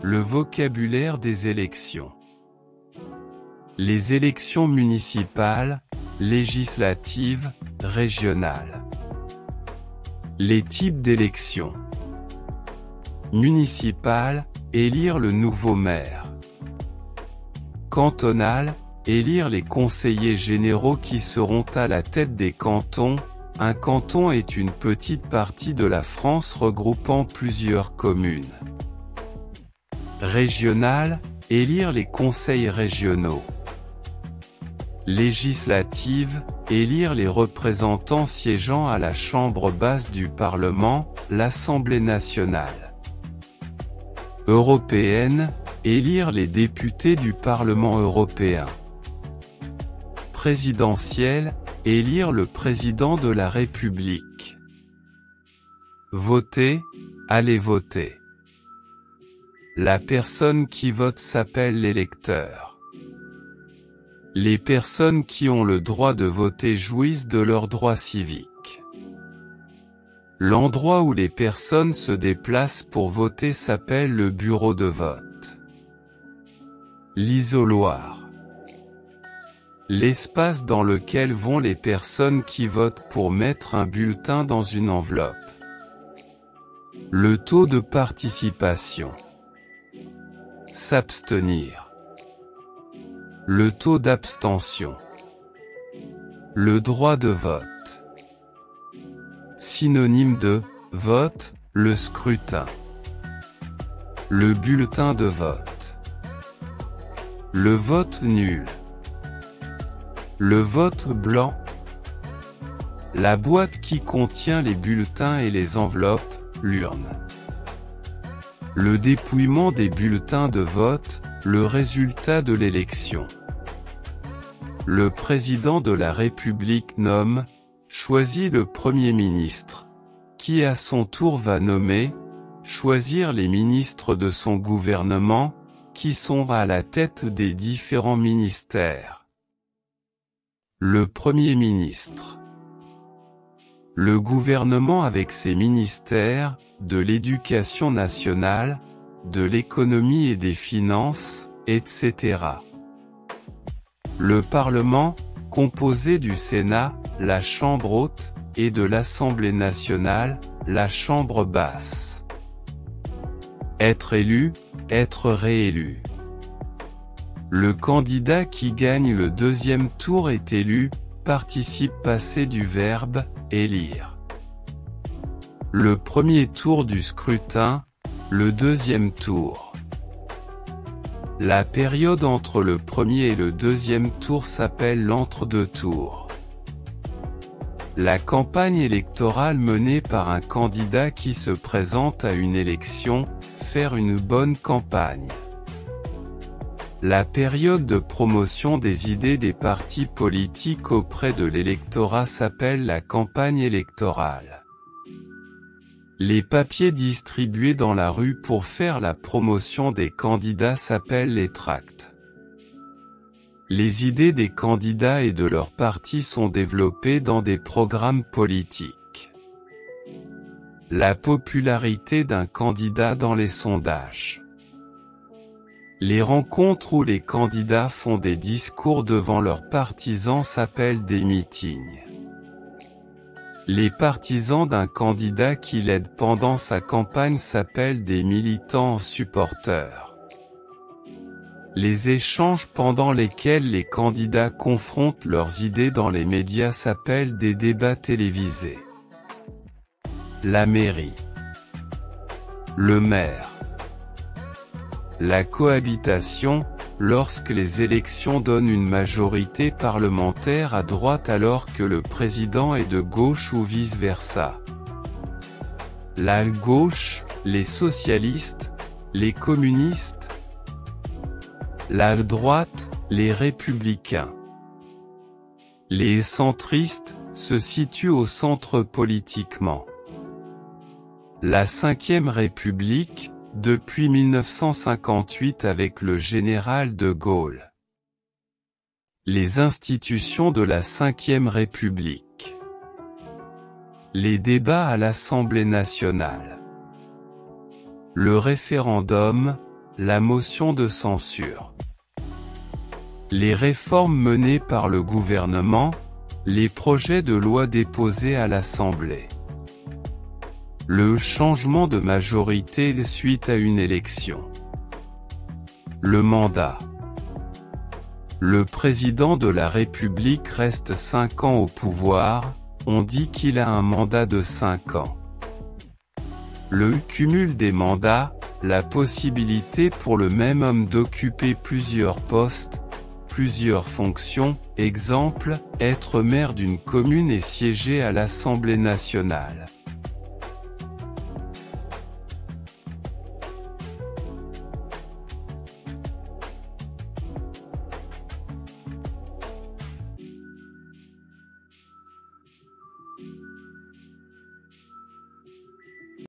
Le vocabulaire des élections. Les élections municipales, législatives, régionales. Les types d'élections. Municipale, élire le nouveau maire. Cantonale, élire les conseillers généraux qui seront à la tête des cantons. Un canton est une petite partie de la France regroupant plusieurs communes. Régionale, élire les conseils régionaux. Législative, élire les représentants siégeant à la chambre basse du Parlement, l'Assemblée nationale. Européenne, élire les députés du Parlement européen. Présidentielle, élire le président de la République. Voter, aller voter. La personne qui vote s'appelle l'électeur. Les personnes qui ont le droit de voter jouissent de leurs droits civiques. L'endroit où les personnes se déplacent pour voter s'appelle le bureau de vote. L'isoloir. L'espace dans lequel vont les personnes qui votent pour mettre un bulletin dans une enveloppe. Le taux de participation. S'abstenir. Le taux d'abstention. Le droit de vote. Synonyme de vote, le scrutin. Le bulletin de vote. Le vote nul. Le vote blanc. La boîte qui contient les bulletins et les enveloppes, l'urne. Le dépouillement des bulletins de vote, le résultat de l'élection. Le président de la République nomme, choisit le Premier ministre, qui à son tour va nommer, choisir les ministres de son gouvernement, qui sont à la tête des différents ministères. Le Premier ministre. Le gouvernement avec ses ministères, de l'Éducation nationale, de l'Économie et des Finances, etc. Le Parlement, composé du Sénat, la Chambre haute, et de l'Assemblée nationale, la Chambre basse. Être élu, être réélu. Le candidat qui gagne le deuxième tour est élu, participe passé du verbe « élire ». Le premier tour du scrutin, le deuxième tour. La période entre le premier et le deuxième tour s'appelle l'entre-deux tours. La campagne électorale menée par un candidat qui se présente à une élection, faire une bonne campagne. La période de promotion des idées des partis politiques auprès de l'électorat s'appelle la campagne électorale. Les papiers distribués dans la rue pour faire la promotion des candidats s'appellent les tracts. Les idées des candidats et de leurs partis sont développées dans des programmes politiques. La popularité d'un candidat dans les sondages. Les rencontres où les candidats font des discours devant leurs partisans s'appellent des meetings. Les partisans d'un candidat qui l'aide pendant sa campagne s'appellent des militants supporters. Les échanges pendant lesquels les candidats confrontent leurs idées dans les médias s'appellent des débats télévisés. La mairie. Le maire. La cohabitation, lorsque les élections donnent une majorité parlementaire à droite alors que le président est de gauche ou vice-versa. La gauche, les socialistes, les communistes. La droite, les républicains. Les centristes, se situent au centre politiquement. La Ve République, depuis 1958 avec le général de Gaulle. Les institutions de la Ve République. Les débats à l'Assemblée nationale. Le référendum, la motion de censure. Les réformes menées par le gouvernement, les projets de loi déposés à l'Assemblée. Le changement de majorité suite à une élection. Le mandat. Le président de la République reste 5 ans au pouvoir, on dit qu'il a un mandat de 5 ans. Le cumul des mandats, la possibilité pour le même homme d'occuper plusieurs postes, plusieurs fonctions, exemple, être maire d'une commune et siéger à l'Assemblée nationale.